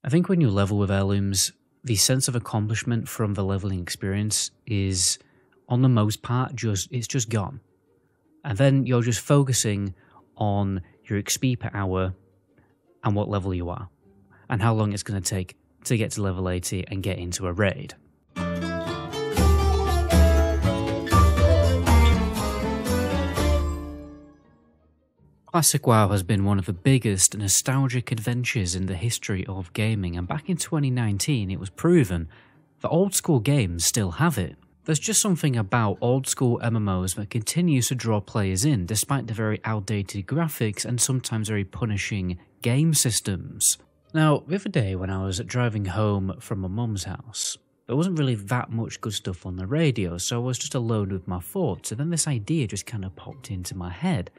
I think when you level with heirlooms, the sense of accomplishment from the leveling experience is, on the most part, it's just gone. And then you're just focusing on your XP per hour and what level you are, and how long it's going to take to get to level 80 and get into a raid. Classic WoW has been one of the biggest nostalgic adventures in the history of gaming, and back in 2019 it was proven that old school games still have it. There's just something about old school MMOs that continues to draw players in despite the very outdated graphics and sometimes very punishing game systems. Now, the other day when I was driving home from my mum's house, there wasn't really that much good stuff on the radio, so I was just alone with my thoughts, and then this idea just kind of popped into my head.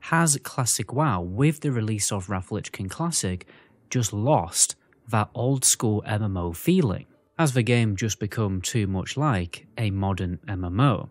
Has Classic WoW, with the release of WOTLK Classic, just lost that old school MMO feeling? Has the game just become too much like a modern MMO?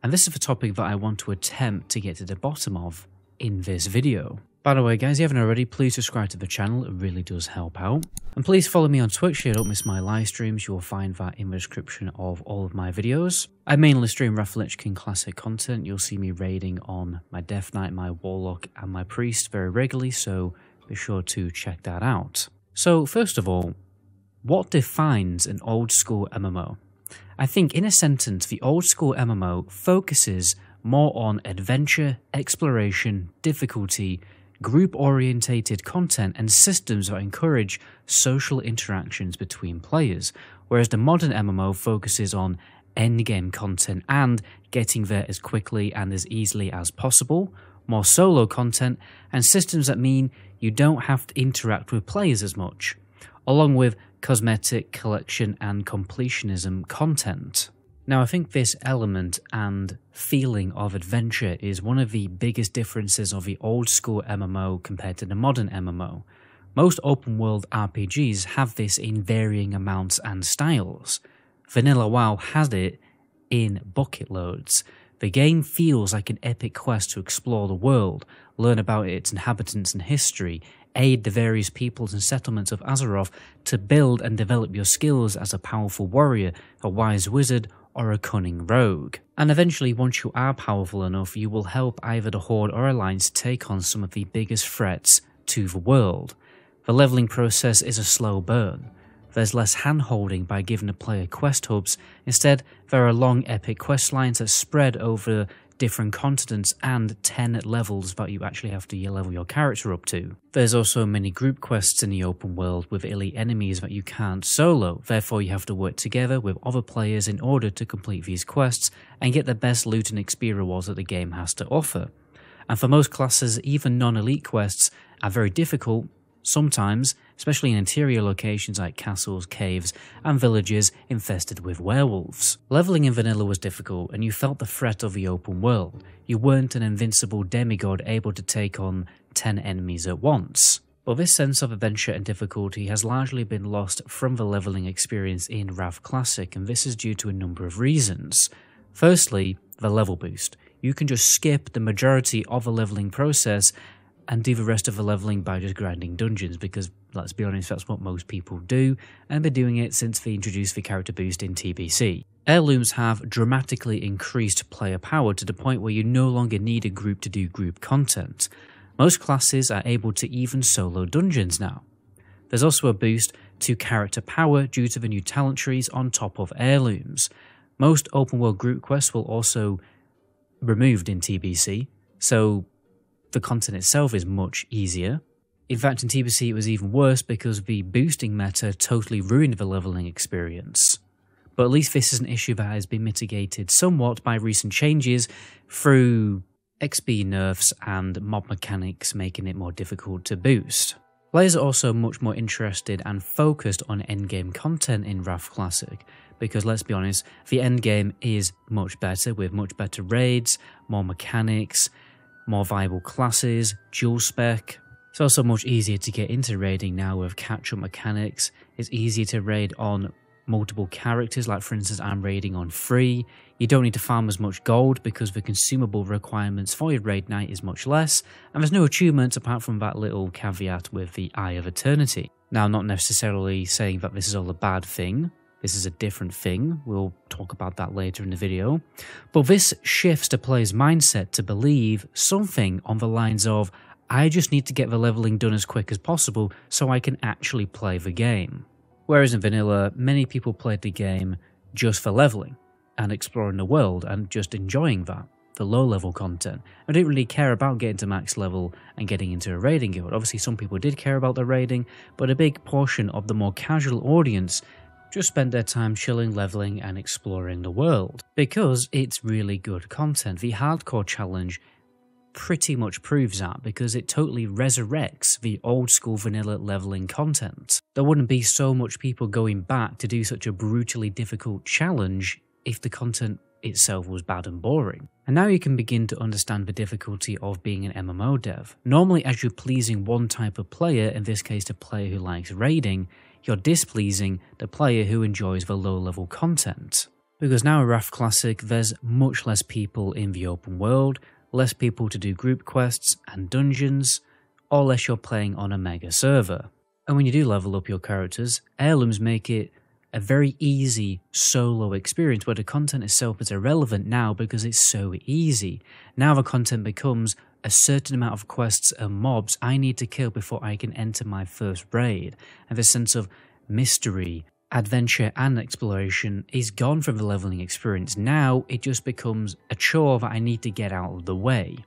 And this is the topic that I want to attempt to get to the bottom of in this video. By the way guys, if you haven't already, please subscribe to the channel, it really does help out. And please follow me on Twitch so you don't miss my live streams, you will find that in the description of all of my videos. I mainly stream WOTLK Classic content, you'll see me raiding on my Death Knight, my Warlock and my Priest very regularly, so be sure to check that out. So first of all, what defines an old school MMO? I think in a sentence, the old school MMO focuses more on adventure, exploration, difficulty, group-orientated content and systems that encourage social interactions between players, whereas the modern MMO focuses on endgame content and getting there as quickly and as easily as possible, more solo content, and systems that mean you don't have to interact with players as much, along with cosmetic, collection and completionism content. Now I think this element and feeling of adventure is one of the biggest differences of the old school MMO compared to the modern MMO. Most open world RPGs have this in varying amounts and styles. Vanilla WoW has it in bucket loads. The game feels like an epic quest to explore the world, learn about its inhabitants and history, aid the various peoples and settlements of Azeroth to build and develop your skills as a powerful warrior, a wise wizard, or a cunning rogue. And eventually, once you are powerful enough, you will help either the Horde or Alliance take on some of the biggest threats to the world. The leveling process is a slow burn. There's less hand-holding by giving a player quest hubs. Instead, there are long epic quest lines that spread over different continents and 10 levels that you actually have to level your character up to. There's also many group quests in the open world with elite enemies that you can't solo, therefore you have to work together with other players in order to complete these quests and get the best loot and XP rewards that the game has to offer. And for most classes, even non-elite quests are very difficult sometimes, especially in interior locations like castles, caves, and villages infested with werewolves. Leveling in vanilla was difficult, and you felt the threat of the open world. You weren't an invincible demigod able to take on 10 enemies at once. But this sense of adventure and difficulty has largely been lost from the leveling experience in WoW Classic, and this is due to a number of reasons. Firstly, the level boost. You can just skip the majority of the leveling process and do the rest of the leveling by just grinding dungeons, because let's be honest, that's what most people do, and been doing it since they introduced the character boost in TBC. Heirlooms have dramatically increased player power to the point where you no longer need a group to do group content. Most classes are able to even solo dungeons now. There's also a boost to character power due to the new talent trees on top of heirlooms. Most open world group quests will also removed in TBC, so the content itself is much easier. In fact, in TBC it was even worse because the boosting meta totally ruined the leveling experience. But at least this is an issue that has been mitigated somewhat by recent changes through XP nerfs and mob mechanics making it more difficult to boost. Players are also much more interested and focused on endgame content in WoW Classic, because let's be honest, the endgame is much better with much better raids, more mechanics, more viable classes, dual spec. It's also much easier to get into raiding now with catch-up mechanics. It's easier to raid on multiple characters, like for instance I'm raiding on 3. You don't need to farm as much gold because the consumable requirements for your raid night is much less, and there's no achievements apart from that little caveat with the Eye of Eternity. Now, I'm not necessarily saying that this is all a bad thing. This is a different thing. We'll talk about that later in the video. But this shifts the player's mindset to believe something on the lines of, I just need to get the leveling done as quick as possible so I can actually play the game. Whereas in vanilla, many people played the game just for leveling and exploring the world and just enjoying that, the low-level content. I didn't really care about getting to max level and getting into a raiding guild. Obviously, some people did care about the raiding, but a big portion of the more casual audience just spent their time chilling, leveling, and exploring the world. Because it's really good content. The hardcore challenge pretty much proves that, because it totally resurrects the old school vanilla leveling content. There wouldn't be so much people going back to do such a brutally difficult challenge if the content itself was bad and boring. And now you can begin to understand the difficulty of being an MMO dev. Normally, as you're pleasing one type of player, in this case the player who likes raiding, you're displeasing the player who enjoys the low-level content. Because now in Wrath Classic, there's much less people in the open world, less people to do group quests and dungeons, or less you're playing on a mega server. And when you do level up your characters, heirlooms make it a very easy solo experience where the content itself is irrelevant now because it's so easy. Now the content becomes a certain amount of quests and mobs I need to kill before I can enter my first raid, and the sense of mystery, adventure and exploration is gone from the leveling experience. Now it just becomes a chore that I need to get out of the way.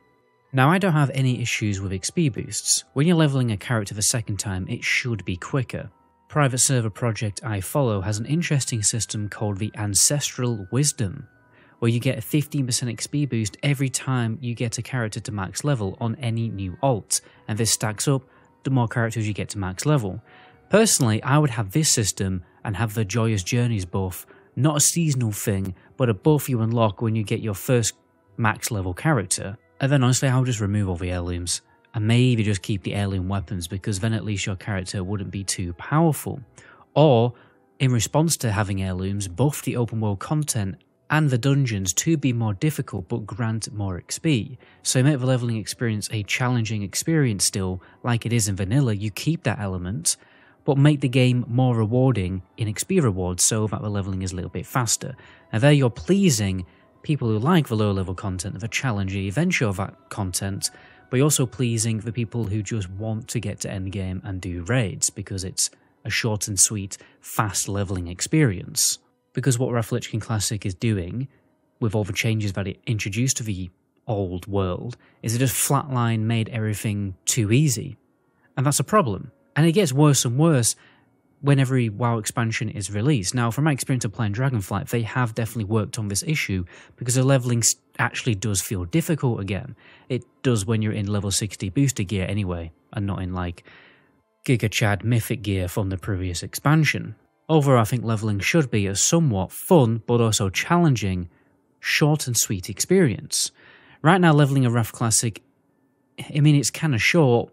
Now I don't have any issues with XP boosts. When you're leveling a character the second time, it should be quicker. Private server project I follow has an interesting system called the Ancestral Wisdom, where you get a 15% XP boost every time you get a character to max level on any new alt, and this stacks up the more characters you get to max level. Personally, I would have this system and have the Joyous Journeys buff, not a seasonal thing, but a buff you unlock when you get your first max level character. And then honestly, I would just remove all the heirlooms, and maybe just keep the heirloom weapons, because then at least your character wouldn't be too powerful. Or, in response to having heirlooms, buff the open world content and the dungeons to be more difficult but grant more XP. So make the leveling experience a challenging experience still, like it is in vanilla. You keep that element, but make the game more rewarding in XP rewards so that the leveling is a little bit faster. And there you're pleasing people who like the low level content, the challenging adventure of that content, but you're also pleasing the people who just want to get to endgame and do raids, because it's a short and sweet, fast leveling experience. Because what WOTLK Classic is doing, with all the changes that it introduced to the old world, is it just flatline made everything too easy. And that's a problem. And it gets worse and worse when every WoW expansion is released. Now, from my experience of playing Dragonflight, they have definitely worked on this issue, because the leveling actually does feel difficult again. It does when you're in level 60 booster gear anyway, and not in like Giga Chad mythic gear from the previous expansion. Overall, I think leveling should be a somewhat fun, but also challenging, short and sweet experience. Right now, leveling a Wrath Classic, I mean, it's kind of short,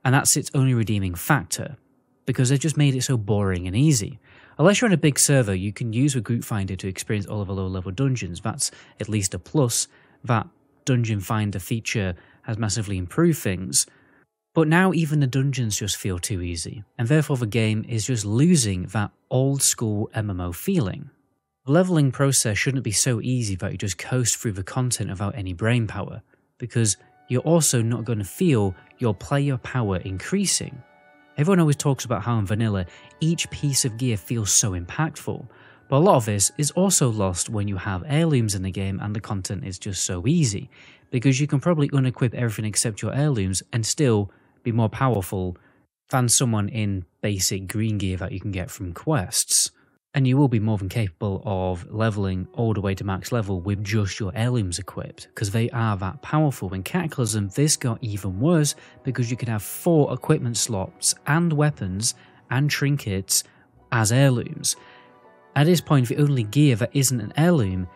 and that's its only redeeming factor, because they've just made it so boring and easy. Unless you're on a big server, you can use a group finder to experience all of the low-level dungeons. That's at least a plus. That dungeon finder feature has massively improved things. But now even the dungeons just feel too easy, and therefore the game is just losing that old-school MMO feeling. The leveling process shouldn't be so easy that you just coast through the content without any brain power, because you're also not going to feel your player power increasing. Everyone always talks about how in vanilla, each piece of gear feels so impactful, but a lot of this is also lost when you have heirlooms in the game and the content is just so easy, because you can probably unequip everything except your heirlooms and still be more powerful than someone in basic green gear that you can get from quests. And you will be more than capable of leveling all the way to max level with just your heirlooms equipped, because they are that powerful. In Cataclysm, this got even worse, because you could have 4 equipment slots and weapons and trinkets as heirlooms. At this point, the only gear that isn't an heirloom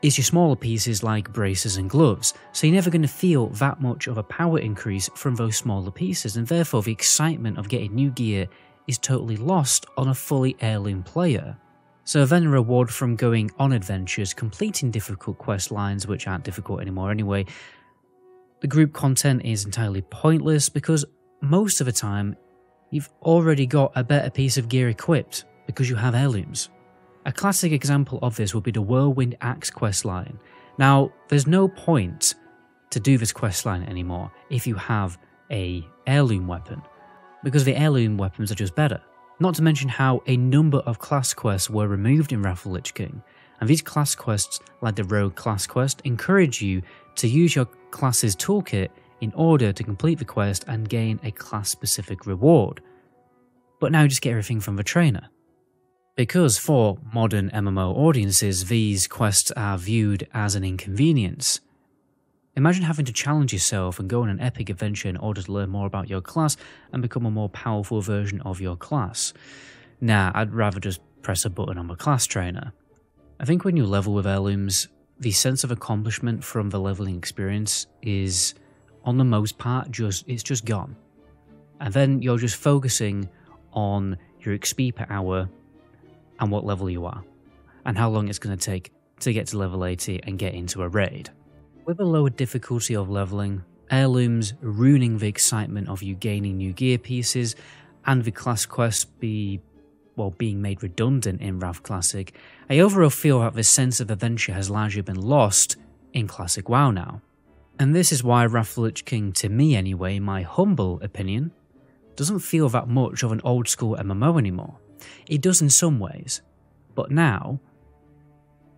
is your smaller pieces like braces and gloves, so you're never going to feel that much of a power increase from those smaller pieces, and therefore the excitement of getting new gear is totally lost on a fully heirloom player. So then the reward from going on adventures, completing difficult quest lines which aren't difficult anymore anyway, the group content is entirely pointless, because most of the time you've already got a better piece of gear equipped because you have heirlooms. A classic example of this would be the Whirlwind Axe questline. Now, there's no point to do this questline anymore if you have a heirloom weapon, because the heirloom weapons are just better. Not to mention how a number of class quests were removed in Wrath of the Lich King, and these class quests, like the Rogue class quest, encourage you to use your class's toolkit in order to complete the quest and gain a class-specific reward. But now just get everything from the trainer. Because for modern MMO audiences, these quests are viewed as an inconvenience. Imagine having to challenge yourself and go on an epic adventure in order to learn more about your class and become a more powerful version of your class. Nah, I'd rather just press a button on my class trainer. I think when you level with heirlooms, the sense of accomplishment from the leveling experience is, on the most part, it's just gone. And then you're just focusing on your XP per hour and what level you are, and how long it's going to take to get to level 80 and get into a raid. With a lower difficulty of leveling, heirlooms ruining the excitement of you gaining new gear pieces, and the class quests being made redundant in Wrath Classic, I overall feel that this sense of adventure has largely been lost in Classic WoW now. And this is why Wrath of the Lich King, to me anyway, in my humble opinion, doesn't feel that much of an old school MMO anymore. It does in some ways, but now,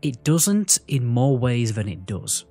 it doesn't in more ways than it does.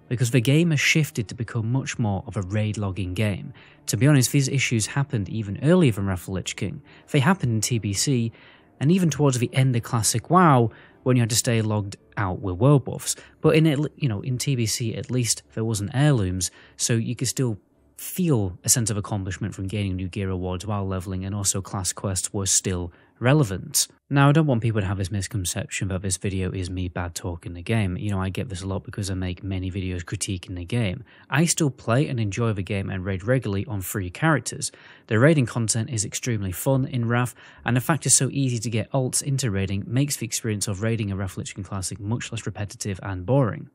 Because the game has shifted to become much more of a raid logging game. To be honest, these issues happened even earlier than Wrath of the Lich King. They happened in TBC, and even towards the end of Classic WoW, when you had to stay logged out with world buffs. But in TBC at least there wasn't heirlooms, so you could still feel a sense of accomplishment from gaining new gear rewards while leveling, and also class quests were still relevant. Now, I don't want people to have this misconception that this video is me bad talking the game. I get this a lot because I make many videos critiquing the game. I still play and enjoy the game and raid regularly on free characters. The raiding content is extremely fun in Wrath, and the fact it's so easy to get alts into raiding makes the experience of raiding a Wrath of the Lich King Classic much less repetitive and boring.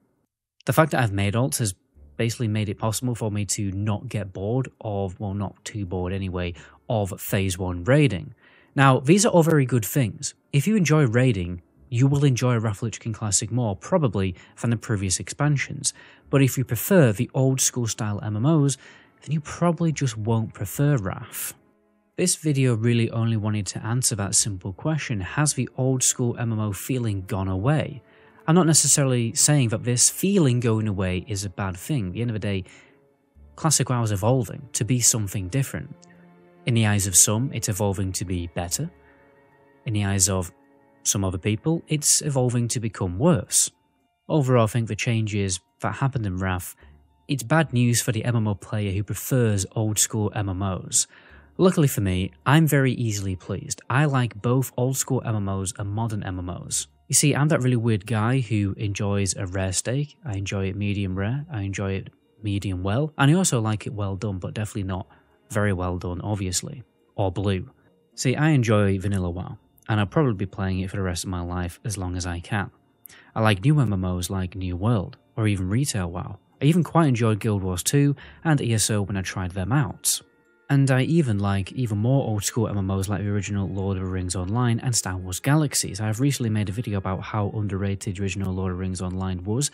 The fact that I've made alts has basically made it possible for me to not get bored of, well, not too bored anyway, of Phase 1 raiding. Now, these are all very good things. If you enjoy raiding, you will enjoy Wrath of the Lich King Classic more, probably, than the previous expansions. But if you prefer the old school style MMOs, then you probably just won't prefer Wrath. This video really only wanted to answer that simple question: has the old school MMO feeling gone away? I'm not necessarily saying that this feeling going away is a bad thing. At the end of the day, Classic WoW is evolving to be something different. In the eyes of some, it's evolving to be better. In the eyes of some other people, it's evolving to become worse. Overall, I think the changes that happened in Wrath, it's bad news for the MMO player who prefers old school MMOs. Luckily for me, I'm very easily pleased. I like both old school MMOs and modern MMOs. You see, I'm that really weird guy who enjoys a rare steak. I enjoy it medium rare, I enjoy it medium well, and I also like it well done, but definitely not very well done, obviously, or blue. See, I enjoy vanilla WoW, and I'll probably be playing it for the rest of my life as long as I can. I like new MMOs like New World, or even Retail WoW. I even quite enjoyed Guild Wars 2 and ESO when I tried them out. And I even like even more old school MMOs like the original Lord of the Rings Online and Star Wars Galaxies. I've recently made a video about how underrated the original Lord of the Rings Online was,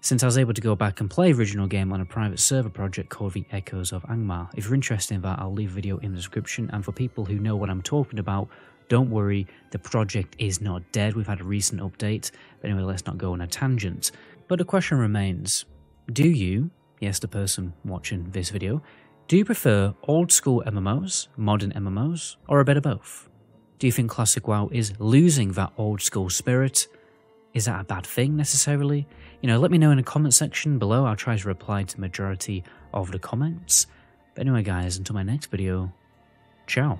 since I was able to go back and play the original game on a private server project called the Echoes of Angmar. If you're interested in that, I'll leave a video in the description, and for people who know what I'm talking about, don't worry, the project is not dead. We've had a recent update, but anyway, let's not go on a tangent. But the question remains, do you, yes, the person watching this video, do you prefer old school MMOs, modern MMOs, or a bit of both? Do you think Classic WoW is losing that old school spirit? Is that a bad thing necessarily? Let me know in the comment section below. I'll try to reply to the majority of the comments. But anyway guys, until my next video, ciao.